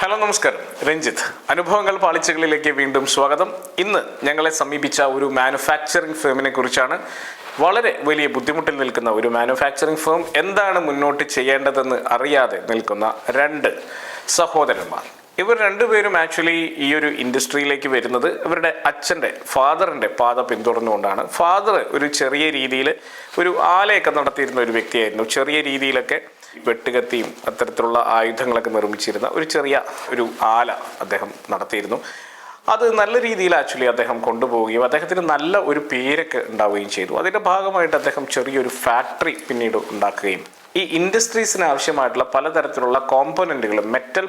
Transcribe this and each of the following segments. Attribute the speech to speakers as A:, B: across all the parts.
A: Hello നമസ്കാരം, രഞ്ജിത്ത്. അനുഭവങ്ങൾ പാളിച്ചകളിലേക്ക് വീണ്ടും സ്വാഗതം. ഇന്ന് ഞങ്ങളെ സമീപിച്ച ഒരു മാനുഫാക്ചറിംഗ് ഫേമിനെ കുറിച്ചാണ്. വളരെ വലിയ ബുദ്ധിമുട്ടിൽ നിൽക്കുന്ന ഒരു മാനുഫാക്ചറിംഗ് ഫേം, എന്താണ് മുന്നോട്ട് ചെയ്യേണ്ടതെന്ന് അറിയാതെ നിൽക്കുന്ന രണ്ട് സഹോദരന്മാർ. ഇവർ രണ്ടുപേരും ആക്ച്വലി ഈ ഒരു ഇൻഡസ്ട്രിയിലേക്ക് വരുന്നത് ഇവരുടെ ഫാദറിൻ്റെ പാത പിന്തുടർന്നുകൊണ്ടാണ്. ഫാദർ ഒരു ചെറിയ രീതിയിൽ ഒരു ആലയൊക്കെ നടത്തിയിരുന്ന ഒരു വ്യക്തിയായിരുന്നു. ചെറിയ രീതിയിലൊക്കെ വെട്ടുകത്തിയും അത്തരത്തിലുള്ള ആയുധങ്ങളൊക്കെ നിർമ്മിച്ചിരുന്ന ഒരു ആല അദ്ദേഹം നടത്തിയിരുന്നു. അത് നല്ല രീതിയിൽ ആക്ച്വലി അദ്ദേഹം കൊണ്ടുപോവുകയും അദ്ദേഹത്തിന് നല്ല ഒരു പേരൊക്കെ ഉണ്ടാവുകയും ചെയ്തു. അതിൻ്റെ ഭാഗമായിട്ട് അദ്ദേഹം ചെറിയൊരു ഫാക്ടറി പിന്നീട് ഉണ്ടാക്കുകയും ഈ ഇൻഡസ്ട്രീസിന് ആവശ്യമായിട്ടുള്ള പലതരത്തിലുള്ള മെറ്റൽ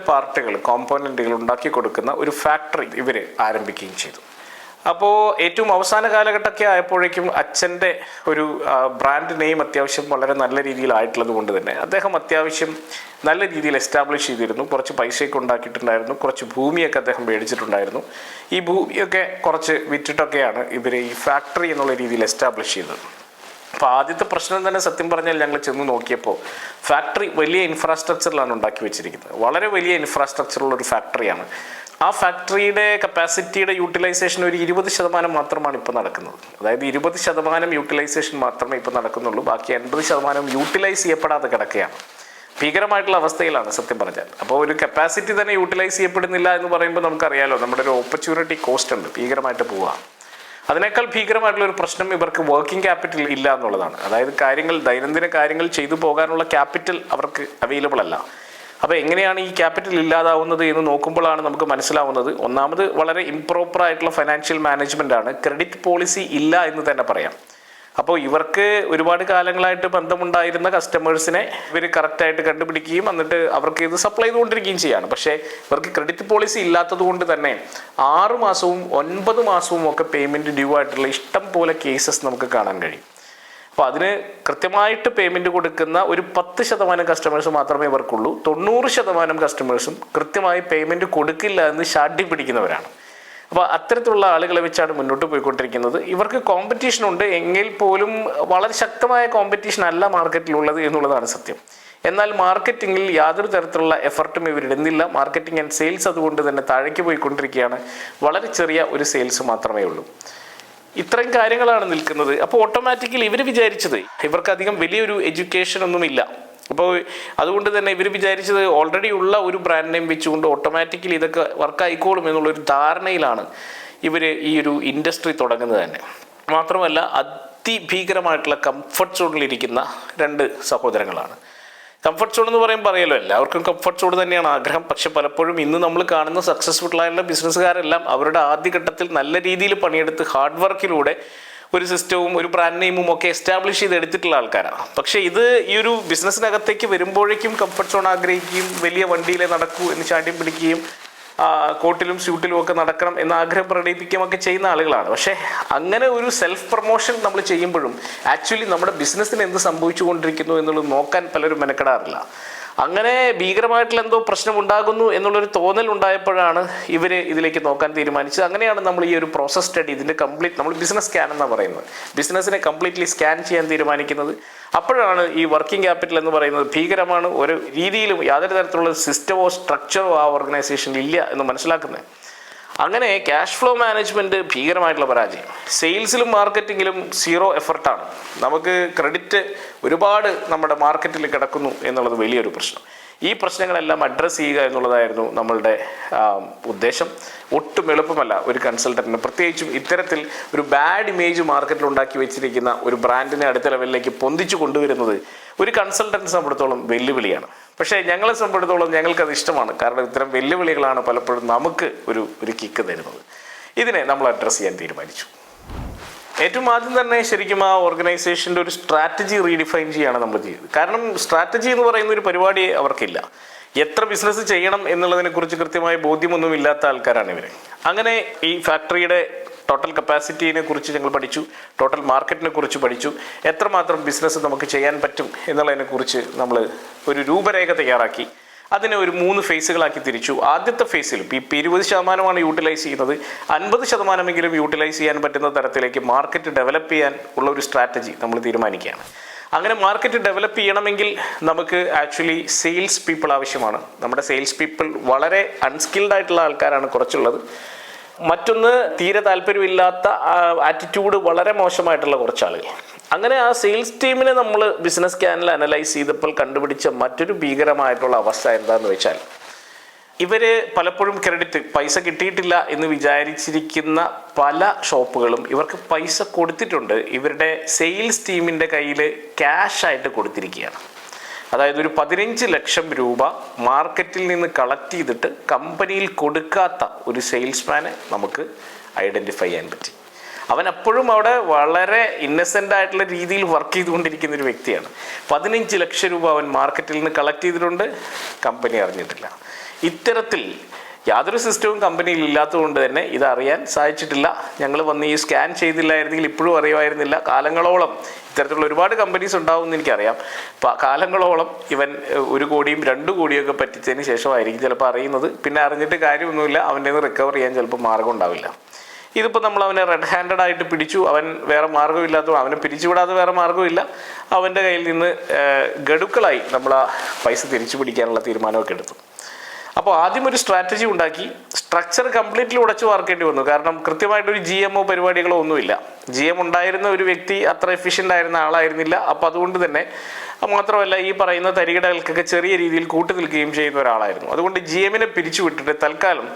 A: കോമ്പോണൻറ്റുകൾ ഉണ്ടാക്കി കൊടുക്കുന്ന ഒരു ഫാക്ടറി ഇവർ ആരംഭിക്കുകയും ചെയ്തു. അപ്പോൾ ഏറ്റവും അവസാന കാലഘട്ടമൊക്കെ ആയപ്പോഴേക്കും അച്ഛൻ്റെ ഒരു ബ്രാൻഡ് നെയിം അത്യാവശ്യം വളരെ നല്ല രീതിയിലായിട്ടുള്ളത് കൊണ്ട് തന്നെ അദ്ദേഹം അത്യാവശ്യം നല്ല രീതിയിൽ എസ്റ്റാബ്ലിഷ് ചെയ്തിരുന്നു. കുറച്ച് പൈസയൊക്കെ ഉണ്ടാക്കിയിട്ടുണ്ടായിരുന്നു. കുറച്ച് ഭൂമിയൊക്കെ അദ്ദേഹം മേടിച്ചിട്ടുണ്ടായിരുന്നു. ഈ ഭൂമിയൊക്കെ കുറച്ച് വിറ്റിട്ടൊക്കെയാണ് ഇവർ ഈ ഫാക്ടറി എന്നുള്ള രീതിയിൽ എസ്റ്റാബ്ലിഷ് ചെയ്തത്. അപ്പോൾ ആദ്യത്തെ പ്രശ്നം തന്നെ സത്യം പറഞ്ഞാൽ ഞങ്ങൾ ചെന്ന് നോക്കിയപ്പോൾ ഫാക്ടറി വലിയ ഇൻഫ്രാസ്ട്രക്ചറിലാണ് ഉണ്ടാക്കി വെച്ചിരിക്കുന്നത്. വളരെ വലിയ ഇൻഫ്രാസ്ട്രക്ചറുള്ള ഒരു ഫാക്ടറിയാണ്. ആ ഫാക്ടറിയുടെ കപ്പാസിറ്റിയുടെ യൂട്ടിലൈസേഷൻ ഒരു 20% മാത്രമാണ് ഇപ്പോൾ നടക്കുന്നത്. അതായത് 20% യൂട്ടിലൈസേഷൻ മാത്രമേ ഇപ്പോൾ നടക്കുന്നുള്ളൂ. ബാക്കി 80% യൂട്ടിലൈസ് ചെയ്യപ്പെടാതെ കിടക്കുകയാണ്. ഭീകരമായിട്ടുള്ള അവസ്ഥയിലാണ് സത്യം പറഞ്ഞാൽ. അപ്പോൾ ഒരു കപ്പാസിറ്റി തന്നെ യൂട്ടിലൈസ് ചെയ്യപ്പെടുന്നില്ല എന്ന് പറയുമ്പോൾ നമുക്കറിയാലോ, നമ്മുടെ ഒരു ഓപ്പർച്യൂണിറ്റി കോസ്റ്റ് ഉണ്ട്, ഭീകരമായിട്ട് പോവുക. അതിനേക്കാൾ ഭീകരമായിട്ടുള്ള ഒരു പ്രശ്നം ഇവർക്ക് വർക്കിംഗ് ക്യാപിറ്റൽ ഇല്ല എന്നുള്ളതാണ്. അതായത് ദൈനംദിന കാര്യങ്ങൾ ചെയ്തു പോകാനുള്ള ക്യാപിറ്റൽ അവർക്ക് അവൈലബിൾ അല്ല. അപ്പോൾ എങ്ങനെയാണ് ഈ ക്യാപിറ്റൽ ഇല്ലാതാവുന്നത് എന്ന് നോക്കുമ്പോഴാണ് നമുക്ക് മനസ്സിലാവുന്നത്, ഒന്നാമത് വളരെ ഇംപ്രോപ്പർ ആയിട്ടുള്ള ഫൈനാൻഷ്യൽ മാനേജ്മെൻ്റ് ആണ്. ക്രെഡിറ്റ് പോളിസി ഇല്ല എന്ന് തന്നെ പറയാം. അപ്പോൾ ഇവർക്ക് ഒരുപാട് കാലങ്ങളായിട്ട് ബന്ധമുണ്ടായിരുന്ന കസ്റ്റമേഴ്സിനെ ഇവർ കറക്റ്റായിട്ട് കണ്ടുപിടിക്കുകയും എന്നിട്ട് അവർക്ക് ഇത് സപ്ലൈ ചെയ്തുകൊണ്ടിരിക്കുകയും ചെയ്യാണ്. പക്ഷേ ഇവർക്ക് ക്രെഡിറ്റ് പോളിസി ഇല്ലാത്തത് കൊണ്ട് തന്നെ 6 മാസവും 9 മാസവും ഒക്കെ പേയ്മെൻറ്റ് ഡ്യൂ ആയിട്ടുള്ള ഇഷ്ടം പോലെ കേസസ് നമുക്ക് കാണാൻ കഴിയും. അപ്പോൾ അതിന് കൃത്യമായിട്ട് പേയ്മെൻറ്റ് കൊടുക്കുന്ന ഒരു 10% കസ്റ്റമേഴ്സ് മാത്രമേ ഇവർക്കുള്ളൂ. 90% കസ്റ്റമേഴ്സും കൃത്യമായി പേയ്മെൻറ്റ് കൊടുക്കില്ല എന്ന് ഷാഡി പിടിക്കുന്നവരാണ്. അപ്പോൾ അത്തരത്തിലുള്ള ആളുകളെ വെച്ചാണ് മുന്നോട്ട് പോയിക്കൊണ്ടിരിക്കുന്നത്. ഇവർക്ക് കോമ്പറ്റീഷൻ ഉണ്ട്, എങ്കിൽ പോലും വളരെ ശക്തമായ കോമ്പറ്റീഷൻ അല്ല മാർക്കറ്റിലുള്ളത് എന്നുള്ളതാണ് സത്യം. എന്നാൽ മാർക്കറ്റിങ്ങിൽ യാതൊരു തരത്തിലുള്ള എഫർട്ടും ഇവരിടുന്നില്ല. മാർക്കറ്റിംഗ് ആൻഡ് സെയിൽസ് അതുകൊണ്ട് തന്നെ താഴേക്ക് പോയിക്കൊണ്ടിരിക്കുകയാണ്. വളരെ ചെറിയ ഒരു സെയിൽസ് മാത്രമേ ഉള്ളൂ. ഇത്രയും കാര്യങ്ങളാണ് നിൽക്കുന്നത്. അപ്പോൾ ഓട്ടോമാറ്റിക്കലി ഇവർ വിചാരിച്ചത് ഇവർക്ക് അധികം വലിയൊരു എഡ്യൂക്കേഷൻ ഒന്നുമില്ല. അപ്പോൾ അതുകൊണ്ട് തന്നെ ഇവർ വിചാരിച്ചത് ഓൾറെഡി ഉള്ള ഒരു ബ്രാൻഡ് നെയിം വെച്ചുകൊണ്ട് ഓട്ടോമാറ്റിക്കലി ഇതൊക്കെ വർക്കായിക്കോളും എന്നുള്ളൊരു ധാരണയിലാണ് ഇവർ ഈ ഒരു ഇൻഡസ്ട്രി തുടങ്ങുന്നത് തന്നെ. മാത്രമല്ല അതിഭീകരമായിട്ടുള്ള കംഫർട്ട് സോണിലിരിക്കുന്ന രണ്ട് സഹോദരങ്ങളാണ്. കംഫർട്ട് സോൺ എന്ന് പറയുമ്പോൾ എല്ലാവർക്കും കംഫർട്ട് സോൺ തന്നെയാണ് ആഗ്രഹം. പക്ഷെ പലപ്പോഴും ഇന്ന് നമ്മൾ കാണുന്ന സക്സസ്ഫുൾ ആയിട്ടുള്ള ബിസിനസ്സുകാരെല്ലാം അവരുടെ ആദ്യഘട്ടത്തിൽ നല്ല രീതിയിൽ പണിയെടുത്ത് ഹാർഡ് വർക്കിലൂടെ ഒരു സിസ്റ്റവും ഒരു ബ്രാൻഡ് നെയിമും ഒക്കെ എസ്റ്റാബ്ലിഷ് ചെയ്തെടുത്തിട്ടുള്ള ആൾക്കാരാണ്. പക്ഷേ ഇത് ഈ ഒരു ബിസിനസ്സിനകത്തേക്ക് വരുമ്പോഴേക്കും കംഫർട്ട് സോൺ ആഗ്രഹിക്കുകയും വലിയ വണ്ടിയിലെ നടക്കൂ എന്ന് ചാടിയും പിടിക്കുകയും കോട്ടിലും സ്യൂട്ടിലും ഒക്കെ നടക്കണം എന്ന ആഗ്രഹം പ്രകടിപ്പിക്കുകയൊക്കെ ചെയ്യുന്ന ആളുകളാണ്. പക്ഷേ അങ്ങനെ ഒരു സെൽഫ് പ്രൊമോഷൻ നമ്മൾ ചെയ്യുമ്പോഴും ആക്ച്വലി നമ്മുടെ ബിസിനസ്സിന് എന്ത് സംഭവിച്ചു കൊണ്ടിരിക്കുന്നു എന്നുള്ളത് നോക്കാൻ പലരും മെനക്കെടാറില്ല. അങ്ങനെ ഭീകരമായിട്ടുള്ള എന്തോ പ്രശ്നം ഉണ്ടാകുന്നു എന്നുള്ളൊരു തോന്നൽ ഉണ്ടായപ്പോഴാണ് ഇവർ ഇതിലേക്ക് നോക്കാൻ തീരുമാനിച്ചത്. അങ്ങനെയാണ് നമ്മൾ ഈ ഒരു പ്രോസസ് സ്റ്റഡി, ഇതിൻ്റെ നമ്മൾ ബിസിനസ് സ്കാൻ എന്നാണ് പറയുന്നത്, ബിസിനസ്സിനെ കംപ്ലീറ്റ്ലി സ്കാൻ ചെയ്യാൻ തീരുമാനിക്കുന്നത്. അപ്പോഴാണ് ഈ വർക്കിംഗ് ക്യാപിറ്റൽ എന്ന് പറയുന്നത് ഭീകരമാണ്, ഒരു രീതിയിലും യാതൊരു തരത്തിലുള്ള സിസ്റ്റമോ സ്ട്രക്ചറോ ആ ഓർഗനൈസേഷനിൽ ഇല്ല എന്ന് മനസ്സിലാക്കുന്നത്. അങ്ങനെ ക്യാഷ് ഫ്ലോ മാനേജ്മെൻറ്റ് ഭീകരമായിട്ടുള്ള പരാജയം. സെയിൽസിലും മാർക്കറ്റിങ്ങിലും 0 എഫർട്ടാണ്. നമുക്ക് ക്രെഡിറ്റ് ഒരുപാട് നമ്മുടെ മാർക്കറ്റിൽ കിടക്കുന്നു എന്നുള്ളത് വലിയൊരു പ്രശ്നം. ഈ പ്രശ്നങ്ങളെല്ലാം അഡ്രസ്സ് ചെയ്യുക എന്നുള്ളതായിരുന്നു നമ്മളുടെ ഉദ്ദേശം. ഒട്ടും എളുപ്പമല്ല ഒരു കൺസൾട്ടൻറ്റിന്, പ്രത്യേകിച്ചും ഇത്തരത്തിൽ ഒരു ബാഡ് ഇമേജ് മാർക്കറ്റിൽ ഉണ്ടാക്കി വെച്ചിരിക്കുന്ന ഒരു ബ്രാൻഡിനെ അടുത്ത ലെവലിലേക്ക് പൊന്തിച്ചു കൊണ്ടുവരുന്നത് ഒരു കൺസൾട്ടൻറ്റ് സംബന്ധിച്ചിടത്തോളം വെല്ലുവിളിയാണ്. പക്ഷേ ഞങ്ങളെ സംബന്ധിച്ചിടത്തോളം ഞങ്ങൾക്കത് ഇഷ്ടമാണ്. കാരണം ഇത്തരം വെല്ലുവിളികളാണ് പലപ്പോഴും നമുക്ക് ഒരു കിക്ക് തരുന്നത്. ഇതിനെ നമ്മൾ അഡ്രസ്സ് ചെയ്യാൻ തീരുമാനിച്ചു. ഏറ്റവും ആദ്യം തന്നെ ശരിക്കും ആ ഓർഗനൈസേഷൻ്റെ ഒരു സ്ട്രാറ്റജി റീഡിഫൈൻ ചെയ്യുകയാണ് നമ്മൾ ചെയ്തത്. കാരണം സ്ട്രാറ്റജി എന്ന് പറയുന്ന ഒരു പരിപാടി അവർക്കില്ല. എത്ര ബിസിനസ് ചെയ്യണം എന്നുള്ളതിനെക്കുറിച്ച് കൃത്യമായ ബോധ്യമൊന്നും ഇല്ലാത്ത ആൾക്കാരാണ് ഇവർ. അങ്ങനെ ഈ ഫാക്ടറിയുടെ ടോട്ടൽ കപ്പാസിറ്റിനെ കുറിച്ച് ഞങ്ങൾ പഠിച്ചു, ടോട്ടൽ മാർക്കറ്റിനെ കുറിച്ച് പഠിച്ചു, എത്രമാത്രം ബിസിനസ് നമുക്ക് ചെയ്യാൻ പറ്റും എന്നുള്ളതിനെക്കുറിച്ച് നമ്മൾ ഒരു രൂപരേഖ തയ്യാറാക്കി. അതിനെ ഒരു 3 ഫേസുകളാക്കി തിരിച്ചു. ആദ്യത്തെ ഫേസിൽ ഇപ്പോൾ 20% യൂട്ടിലൈസ് ചെയ്യുന്നത്, 50% യൂട്ടിലൈസ് ചെയ്യാൻ പറ്റുന്ന തരത്തിലേക്ക് മാർക്കറ്റ് ഡെവലപ്പ് ചെയ്യാൻ ഉള്ള ഒരു സ്ട്രാറ്റജി നമ്മൾ തീരുമാനിക്കുകയാണ്. അങ്ങനെ മാർക്കറ്റ് ഡെവലപ്പ് ചെയ്യണമെങ്കിൽ നമുക്ക് ആക്ച്വലി സെയിൽസ് പീപ്പിൾ ആവശ്യമാണ്. നമ്മുടെ സെയിൽസ് പീപ്പിൾ വളരെ അൺസ്കിൽഡ് ആയിട്ടുള്ള ആൾക്കാരാണ് കുറച്ചുള്ളത്. മറ്റൊന്ന്, തീരെ താല്പര്യമില്ലാത്ത, ആറ്റിറ്റ്യൂഡ് വളരെ മോശമായിട്ടുള്ള കുറച്ച് ആളുകൾ. അങ്ങനെ ആ സെയിൽസ് ടീമിനെ നമ്മൾ ബിസിനസ് സ്കാനിൽ അനലൈസ് ചെയ്തപ്പോൾ കണ്ടുപിടിച്ച മറ്റൊരു ഭീകരമായിട്ടുള്ള അവസ്ഥ എന്താണെന്ന് വെച്ചാൽ, ഇവർ പലപ്പോഴും പൈസ കിട്ടിയിട്ടില്ല എന്ന് വിചാരിച്ചിരിക്കുന്ന പല ഷോപ്പുകളും ഇവർക്ക് പൈസ കൊടുത്തിട്ടുണ്ട്, ഇവരുടെ സെയിൽസ് ടീമിൻ്റെ കയ്യിൽ ക്യാഷ് ആയിട്ട് കൊടുത്തിരിക്കുകയാണ്. അതായത് ഒരു 15 ലക്ഷം രൂപ മാർക്കറ്റിൽ നിന്ന് കളക്ട് ചെയ്തിട്ട് കമ്പനിയിൽ കൊടുക്കാത്ത ഒരു സെയിൽസ്മാനെ നമുക്ക് ഐഡൻറ്റിഫൈ ചെയ്യാൻ പറ്റി. അവൻ അപ്പോഴും അവിടെ വളരെ ഇന്നസെൻ്റ് ആയിട്ടുള്ള രീതിയിൽ വർക്ക് ചെയ്തുകൊണ്ടിരിക്കുന്ന ഒരു വ്യക്തിയാണ്. 15 ലക്ഷം രൂപ അവൻ മാർക്കറ്റിൽ നിന്ന് കളക്ട് ചെയ്തിട്ടുണ്ട്, കമ്പനി അറിഞ്ഞിട്ടില്ല. ഇത്തരത്തിൽ യാതൊരു സിസ്റ്റവും കമ്പനിയിൽ ഇല്ലാത്തതുകൊണ്ട് തന്നെ ഇതറിയാൻ സാധിച്ചിട്ടില്ല. ഞങ്ങൾ വന്ന് ഈ സ്കാൻ ചെയ്തില്ലായിരുന്നെങ്കിൽ ഇപ്പോഴും അറിയുമായിരുന്നില്ല. കാലങ്ങളോളം ഇത്തരത്തിലുള്ള ഒരുപാട് കമ്പനീസ് ഉണ്ടാവും എന്ന് എനിക്കറിയാം. കാലങ്ങളോളം ഇവൻ 1 കോടിയും 2 കോടിയൊക്കെ പറ്റിച്ചതിന് ശേഷമായിരിക്കും ചിലപ്പോൾ അറിയുന്നത്. പിന്നെ അറിഞ്ഞിട്ട് കാര്യമൊന്നുമില്ല, അവൻ്റെ നിന്ന് റിക്കവർ ചെയ്യാൻ ചിലപ്പോൾ മാർഗം ഉണ്ടാവില്ല. ഇതിപ്പോൾ നമ്മൾ അവനെ റെഡ് ഹാൻഡഡ് ആയിട്ട് പിടിച്ചു, അവൻ വേറെ മാർഗ്ഗമില്ലാത്തതുകൊണ്ട് അവനെ പിരിച്ചുവിടാതെ വേറെ മാർഗ്ഗമില്ല. അവൻ്റെ കയ്യിൽ നിന്ന് ഗഡുക്കളായി നമ്മൾ ആ പൈസ തിരിച്ചു പിടിക്കാനുള്ള തീരുമാനമൊക്കെ എടുത്തു. അപ്പോൾ ആദ്യം ഒരു സ്ട്രാറ്റജി ഉണ്ടാക്കി, സ്ട്രക്ചർ കംപ്ലീറ്റ്ലി ഉടച്ചു വാർക്കേണ്ടി വന്നു. കാരണം കൃത്യമായിട്ടൊരു GMO പരിപാടികളോ ഒന്നുമില്ല. GM ഉണ്ടായിരുന്ന ഒരു വ്യക്തി അത്ര എഫിഷ്യൻ്റ് ആയിരുന്ന ആളായിരുന്നില്ല. അപ്പോൾ അതുകൊണ്ട് തന്നെ മാത്രമല്ല, ഈ പറയുന്ന തരികിടകൾക്കൊക്കെ ചെറിയ രീതിയിൽ കൂട്ടു നിൽക്കുകയും ചെയ്യുന്ന ഒരാളായിരുന്നു. അതുകൊണ്ട് GMനെ പിരിച്ചു വിട്ടിട്ട് തൽക്കാലം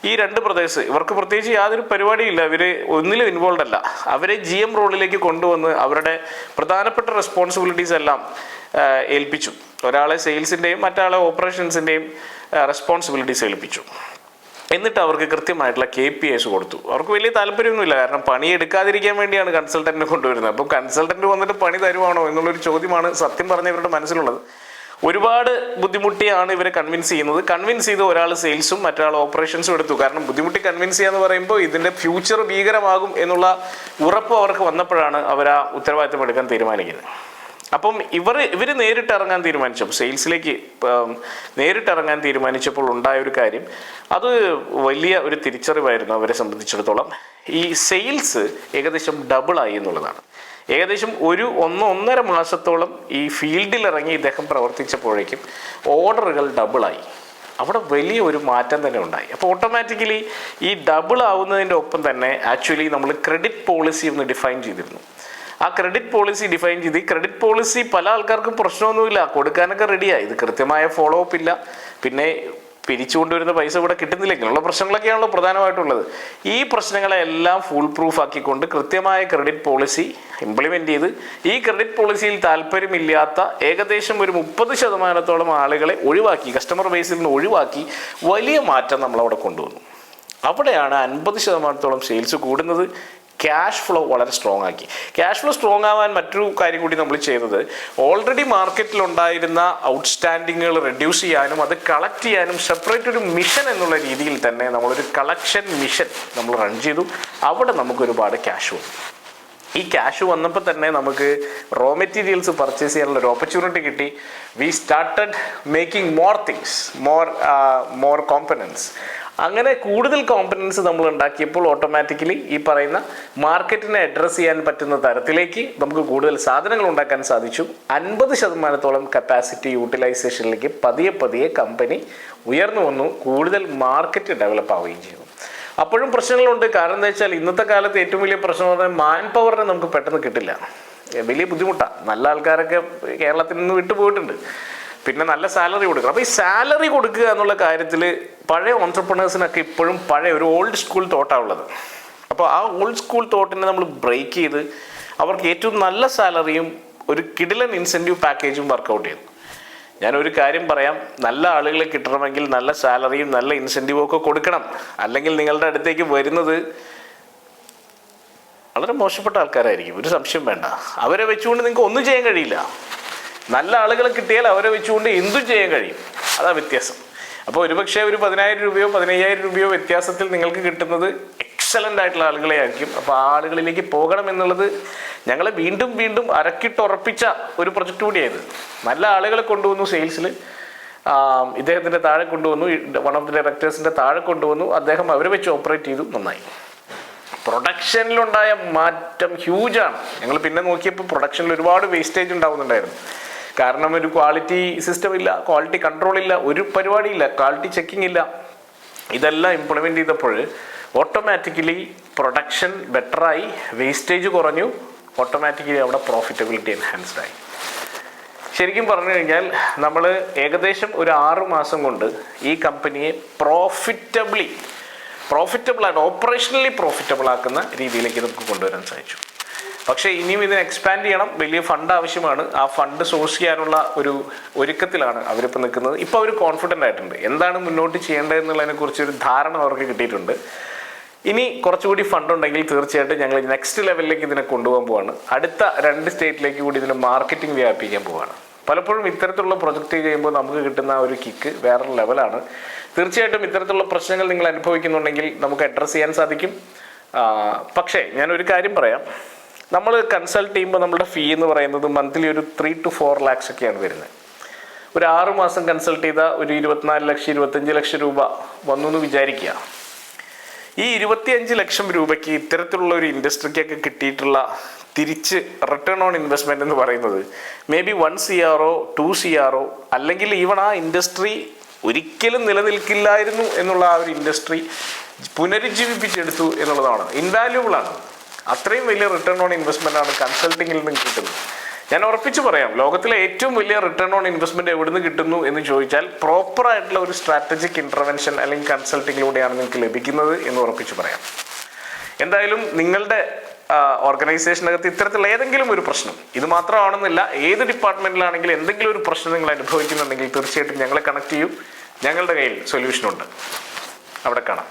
A: ഈ 2 ബ്രദേഴ്സ്, ഇവർക്ക് പ്രത്യേകിച്ച് യാതൊരു പരിപാടിയില്ല, ഇവർ ഒന്നിലും ഇൻവോൾവ് അല്ല, അവരെ GM റോളിലേക്ക് കൊണ്ടുവന്ന് അവരുടെ പ്രധാനപ്പെട്ട റെസ്പോൺസിബിലിറ്റീസ് എല്ലാം ഏൽപ്പിച്ചു. ഒരാളെ സെയിൽസിൻ്റെയും മറ്റാളെ ഓപ്പറേഷൻസിൻ്റെയും റെസ്പോൺസിബിലിറ്റീസ് ഏൽപ്പിച്ചു. എന്നിട്ട് അവർക്ക് കൃത്യമായിട്ടുള്ള KPIs കൊടുത്തു. അവർക്ക് വലിയ താല്പര്യമൊന്നുമില്ല, കാരണം പണി എടുക്കാതിരിക്കാൻ വേണ്ടിയാണ് കൺസൾട്ടൻറ്റിനെ കൊണ്ടുവരുന്നത്. അപ്പം കൺസൾട്ടൻറ്റ് വന്നിട്ട് പണി തരുവാണോ എന്നുള്ളൊരു ചോദ്യമാണ് സത്യം പറഞ്ഞ ഇവരുടെ മനസ്സിലുള്ളത്. ഒരുപാട് ബുദ്ധിമുട്ടിയാണ് ഇവരെ കൺവിൻസ് ചെയ്യുന്നത്. കൺവിൻസ് ചെയ്ത് ഒരാൾ സെയിൽസും മറ്റൊരാൾ ഓപ്പറേഷൻസും എടുത്തു. കാരണം ബുദ്ധിമുട്ടി കൺവിൻസ് ചെയ്യാന്ന് പറയുമ്പോൾ ഇതിൻ്റെ ഫ്യൂച്ചർ ഭീകരമാകും എന്നുള്ള ഉറപ്പ് അവർക്ക് വന്നപ്പോഴാണ് അവർ ആ ഉത്തരവാദിത്തം എടുക്കാൻ തീരുമാനിക്കുന്നത്. അപ്പം ഇവർ നേരിട്ട് ഇറങ്ങാൻ തീരുമാനിച്ചപ്പോൾ, സെയിൽസിലേക്ക് നേരിട്ട് ഇറങ്ങാൻ തീരുമാനിച്ചപ്പോൾ ഉണ്ടായ ഒരു കാര്യം, അത് വലിയ ഒരു തിരിച്ചറിവായിരുന്നു അവരെ സംബന്ധിച്ചിടത്തോളം. ഈ സെയിൽസ് ഏകദേശം ഡബിളായി എന്നുള്ളതാണ്. ഏകദേശം 1-1.5 മാസത്തോളം ഈ ഫീൽഡിൽ ഇറങ്ങി ഇദ്ദേഹം പ്രവർത്തിച്ചപ്പോഴേക്കും ഓർഡറുകൾ ഡബിളായി. അവിടെ വലിയ ഒരു മാറ്റം തന്നെ ഉണ്ടായി. അപ്പോൾ ഓട്ടോമാറ്റിക്കലി ഈ ഡബിൾ ആവുന്നതിൻ്റെ ഒപ്പം തന്നെ ആക്ച്വലി നമ്മൾ ക്രെഡിറ്റ് പോളിസി ഒന്ന് ഡിഫൈൻ ചെയ്തിരുന്നു. ആ ക്രെഡിറ്റ് പോളിസി ഡിഫൈൻ ചെയ്ത്, ഈ ക്രെഡിറ്റ് പോളിസി പല ആൾക്കാർക്കും പ്രശ്നമൊന്നുമില്ല, കൊടുക്കാനൊക്കെ റെഡിയായി. ഇത് കൃത്യമായ ഫോളോ അപ്പ് ഇല്ല, പിന്നെ പിരിച്ചുകൊണ്ടുവരുന്ന പൈസ ഇവിടെ കിട്ടുന്നില്ല, ഇങ്ങനെയുള്ള പ്രശ്നങ്ങളൊക്കെയാണല്ലോ പ്രധാനമായിട്ടുള്ളത്. ഈ പ്രശ്നങ്ങളെല്ലാം ഫുൾ പ്രൂഫ് ആക്കിക്കൊണ്ട് കൃത്യമായ ക്രെഡിറ്റ് പോളിസി ഇംപ്ലിമെൻ്റ് ചെയ്ത്, ഈ ക്രെഡിറ്റ് പോളിസിയിൽ താല്പര്യമില്ലാത്ത ഏകദേശം ഒരു 30% ആളുകളെ ഒഴിവാക്കി, കസ്റ്റമർ ബേസിൽ നിന്ന് ഒഴിവാക്കി വലിയ മാറ്റം നമ്മളവിടെ കൊണ്ടുവന്നു. അവിടെയാണ് 50% സെയിൽസ് കൂടുന്നത്. ക്യാഷ് ഫ്ലോ വളരെ സ്ട്രോങ് ആക്കി. ക്യാഷ് ഫ്ലോ സ്ട്രോങ് ആവാൻ മറ്റൊരു കാര്യം കൂടി നമ്മൾ ചെയ്തത്, ഓൾറെഡി മാർക്കറ്റിലുണ്ടായിരുന്ന ഔട്ട്സ്റ്റാൻഡിങ്ങുകൾ റെഡ്യൂസ് ചെയ്യാനും അത് കളക്ട് ചെയ്യാനും സെപ്പറേറ്റ് ഒരു മിഷൻ എന്നുള്ള രീതിയിൽ തന്നെ നമ്മളൊരു കളക്ഷൻ മിഷൻ നമ്മൾ റൺ ചെയ്തു. അവിടെ നമുക്കൊരുപാട് ക്യാഷ് വന്നു. ഈ ക്യാഷ് വന്നപ്പോൾ തന്നെ നമുക്ക് റോ മെറ്റീരിയൽസ് പർച്ചേസ് ചെയ്യാനുള്ള ഒരു ഓപ്പർച്യൂണിറ്റി കിട്ടി. We started making more things, more components. അങ്ങനെ കൂടുതൽ കോമ്പണൻസ് നമ്മൾ ഉണ്ടാക്കിയപ്പോൾ ഓട്ടോമാറ്റിക്കലി ഈ പറയുന്ന മാർക്കറ്റിനെ അഡ്രസ്സ് ചെയ്യാൻ പറ്റുന്ന തരത്തിലേക്ക് നമുക്ക് കൂടുതൽ സാധനങ്ങൾ ഉണ്ടാക്കാൻ സാധിച്ചു. 50% കപ്പാസിറ്റി യൂട്ടിലൈസേഷനിലേക്ക് പതിയെ കമ്പനി ഉയർന്നു വന്നു. കൂടുതൽ മാർക്കറ്റ് ഡെവലപ്പ് ആവുകയും ചെയ്തു. അപ്പോഴും പ്രശ്നങ്ങളുണ്ട്. കാരണം എന്താ വെച്ചാൽ ഇന്നത്തെ കാലത്ത് ഏറ്റവും വലിയ പ്രശ്നം എന്ന് പറഞ്ഞാൽ മാൻ പവറിനെ നമുക്ക് പെട്ടെന്ന് കിട്ടില്ല. വലിയ ബുദ്ധിമുട്ടാണ്. നല്ല ആൾക്കാരൊക്കെ കേരളത്തിൽ നിന്ന് വിട്ടുപോയിട്ടുണ്ട്. പിന്നെ നല്ല സാലറി കൊടുക്കണം. അപ്പോൾ ഈ സാലറി കൊടുക്കുക എന്നുള്ള കാര്യത്തിൽ പഴയ ഓൺട്രപ്രണേഴ്സിനൊക്കെ ഇപ്പോഴും പഴയ ഒരു ഓൾഡ് സ്കൂൾ തോട്ടാണുള്ളത്. അപ്പോൾ ആ ഓൾഡ് സ്കൂൾ തോട്ടിനെ നമ്മൾ ബ്രേക്ക് ചെയ്ത് അവർക്ക് ഏറ്റവും നല്ല സാലറിയും ഒരു കിടിലൻ ഇൻസെൻറ്റീവ് പാക്കേജും വർക്കൗട്ട് ചെയ്തു. ഞാനൊരു കാര്യം പറയാം, നല്ല ആളുകളെ കിട്ടണമെങ്കിൽ നല്ല സാലറിയും നല്ല ഇൻസെൻറ്റീവും ഒക്കെ കൊടുക്കണം. അല്ലെങ്കിൽ നിങ്ങളുടെ അടുത്തേക്ക് വരുന്നത് വളരെ മോശപ്പെട്ട ആൾക്കാരായിരിക്കും, ഒരു സംശയം വേണ്ട. അവരെ വെച്ചുകൊണ്ട് നിങ്ങൾക്ക് ഒന്നും ചെയ്യാൻ കഴിയില്ല. നല്ല ആളുകളെ കിട്ടിയാൽ അവരെ വെച്ചുകൊണ്ട് എന്തും ചെയ്യാൻ കഴിയും. അതാ വ്യത്യാസം. അപ്പോൾ ഒരുപക്ഷെ ഒരു 10,000 രൂപയോ 15,000 രൂപയോ വ്യത്യാസത്തിൽ നിങ്ങൾക്ക് കിട്ടുന്നത് എക്സലൻ്റ് ആയിട്ടുള്ള ആളുകളെ ആയിരിക്കും. അപ്പോൾ ആ ആളുകളിലേക്ക് പോകണം എന്നുള്ളത് ഞങ്ങളെ വീണ്ടും വീണ്ടും അരക്കിട്ടുറപ്പിച്ച ഒരു പ്രൊജക്റ്റ് കൂടിയായത്. നല്ല ആളുകളെ കൊണ്ടുവന്നു സെയിൽസിൽ. ഇദ്ദേഹത്തിൻ്റെ താഴെ കൊണ്ടുവന്നു, വൺ ഓഫ് ദി ഡയറക്ടേഴ്സിൻ്റെ താഴെ കൊണ്ടുവന്നു. അദ്ദേഹം അവരെ വെച്ച് ഓപ്പറേറ്റ് ചെയ്തു. നന്നായി. പ്രൊഡക്ഷനിലുണ്ടായ മാറ്റം ഹ്യൂജാണ്. ഞങ്ങൾ പിന്നെ നോക്കിയപ്പോൾ പ്രൊഡക്ഷനിൽ ഒരുപാട് വേസ്റ്റേജ് ഉണ്ടാവുന്നുണ്ടായിരുന്നു. കാരണം ഒരു ക്വാളിറ്റി സിസ്റ്റം ഇല്ല, ക്വാളിറ്റി കൺട്രോൾ ഇല്ല, ഒരു പരിപാടിയില്ല, ക്വാളിറ്റി ചെക്കിംഗ് ഇല്ല. ഇതെല്ലാം ഇംപ്ലിമെൻ്റ് ചെയ്തപ്പോൾ ഓട്ടോമാറ്റിക്കലി പ്രൊഡക്ഷൻ ബെറ്ററായി, വേസ്റ്റേജ് കുറഞ്ഞു, ഓട്ടോമാറ്റിക്കലി അവിടെ പ്രോഫിറ്റബിലിറ്റി എൻഹാൻസ്ഡ് ആയി. ശരിക്കും പറഞ്ഞു കഴിഞ്ഞാൽ നമ്മൾ ഏകദേശം ഒരു 6 മാസം കൊണ്ട് ഈ കമ്പനിയെ പ്രോഫിറ്റബിളായിട്ട് ഓപ്പറേഷണലി പ്രോഫിറ്റബിൾ ആക്കുന്ന രീതിയിലേക്ക് നമുക്ക് കൊണ്ടുവരാൻ സാധിച്ചു. പക്ഷേ ഇനിയും ഇതിനെ എക്സ്പാൻഡ് ചെയ്യണം, വലിയ ഫണ്ട് ആവശ്യമാണ്. ആ ഫണ്ട് സോഴ്സ് ചെയ്യാനുള്ള ഒരു ഒരുക്കത്തിലാണ് അവരിപ്പോൾ നിൽക്കുന്നത്. ഇപ്പോൾ അവർ കോൺഫിഡൻ്റ് ആയിട്ടുണ്ട്, എന്താണ് മുന്നോട്ട് ചെയ്യേണ്ടതെന്നുള്ളതിനെ കുറിച്ച് ഒരു ധാരണ അവർക്ക് കിട്ടിയിട്ടുണ്ട്. ഇനി കുറച്ചുകൂടി ഫണ്ട് ഉണ്ടെങ്കിൽ തീർച്ചയായിട്ടും ഞങ്ങൾ നെക്സ്റ്റ് ലെവലിലേക്ക് ഇതിനെ കൊണ്ടുപോകാൻ പോവാണ്. അടുത്ത 2 സ്റ്റേറ്റിലേക്ക് കൂടി ഇതിനെ മാർക്കറ്റിംഗ് വ്യാപിപ്പിക്കാൻ പോവാണ്. പലപ്പോഴും ഇത്തരത്തിലുള്ള പ്രൊജക്റ്റ് ചെയ്യുമ്പോൾ നമുക്ക് കിട്ടുന്ന ഒരു കിക്ക് വേറൊരു ലെവലാണ്. തീർച്ചയായിട്ടും ഇത്തരത്തിലുള്ള പ്രശ്നങ്ങൾ നിങ്ങൾ അനുഭവിക്കുന്നുണ്ടെങ്കിൽ നമുക്ക് അഡ്രസ്സ് ചെയ്യാൻ സാധിക്കും. പക്ഷേ ഞാനൊരു കാര്യം പറയാം, നമ്മൾ കൺസൾട്ട് ചെയ്യുമ്പോൾ നമ്മുടെ ഫീ എന്ന് പറയുന്നത് മന്ത്ലി ഒരു 3 to 4 lakhs ഒക്കെയാണ് വരുന്നത്. ഒരു 6 മാസം കൺസൾട്ട് ചെയ്ത ഒരു 24 ലക്ഷം 25 ലക്ഷം രൂപ വന്നു എന്ന് വിചാരിക്കുക. ഈ 25 ലക്ഷം രൂപയ്ക്ക് ഇത്തരത്തിലുള്ള ഒരു ഇൻഡസ്ട്രിക്കൊക്കെ കിട്ടിയിട്ടുള്ള തിരിച്ച് റിട്ടേൺ ഓൺ ഇൻവെസ്റ്റ്മെൻറ്റ് എന്ന് പറയുന്നത് മേ ബി 1 CR 2 CR, അല്ലെങ്കിൽ ഈവൺ ആ ഇൻഡസ്ട്രി ഒരിക്കലും നിലനിൽക്കില്ലായിരുന്നു എന്നുള്ള ആ ഒരു ഇൻഡസ്ട്രി പുനരുജ്ജീവിപ്പിച്ചെടുത്തു എന്നുള്ളതാണ്. ഇൻവാല്യൂബിളാണ്. അത്രയും വലിയ റിട്ടേൺ ഓൺ ഇൻവെസ്റ്റ്മെൻ്റ് ആണ് കൺസൾട്ടിങ്ങിൽ നിന്ന് കിട്ടുന്നത്. ഞാൻ ഉറപ്പിച്ച് പറയാം, ലോകത്തിലെ ഏറ്റവും വലിയ റിട്ടേൺ ഓൺ ഇൻവെസ്റ്റ്മെൻറ്റ് എവിടെ നിന്ന് കിട്ടുന്നു എന്ന് ചോദിച്ചാൽ പ്രോപ്പറായിട്ടുള്ള ഒരു സ്ട്രാറ്റജിക് ഇൻ്റർവെൻഷൻ അല്ലെങ്കിൽ കൺസൾട്ടിങ്ങിലൂടെയാണ് നിങ്ങൾക്ക് ലഭിക്കുന്നത് എന്ന് ഉറപ്പിച്ച് പറയാം. എന്തായാലും നിങ്ങളുടെ ഓർഗനൈസേഷനകത്ത് ഇത്തരത്തിലുള്ള ഏതെങ്കിലും ഒരു പ്രശ്നം, ഇത് മാത്രമാണെന്നില്ല, ഏത് ഡിപ്പാർട്ട്മെൻറ്റിലാണെങ്കിലും എന്തെങ്കിലും ഒരു പ്രശ്നം നിങ്ങൾ അനുഭവിക്കുന്നുണ്ടെങ്കിൽ തീർച്ചയായിട്ടും ഞങ്ങളെ കണക്ട് ചെയ്യൂ. ഞങ്ങളുടെ കയ്യിൽ സൊല്യൂഷനുണ്ട്. അവിടെ കാണാം.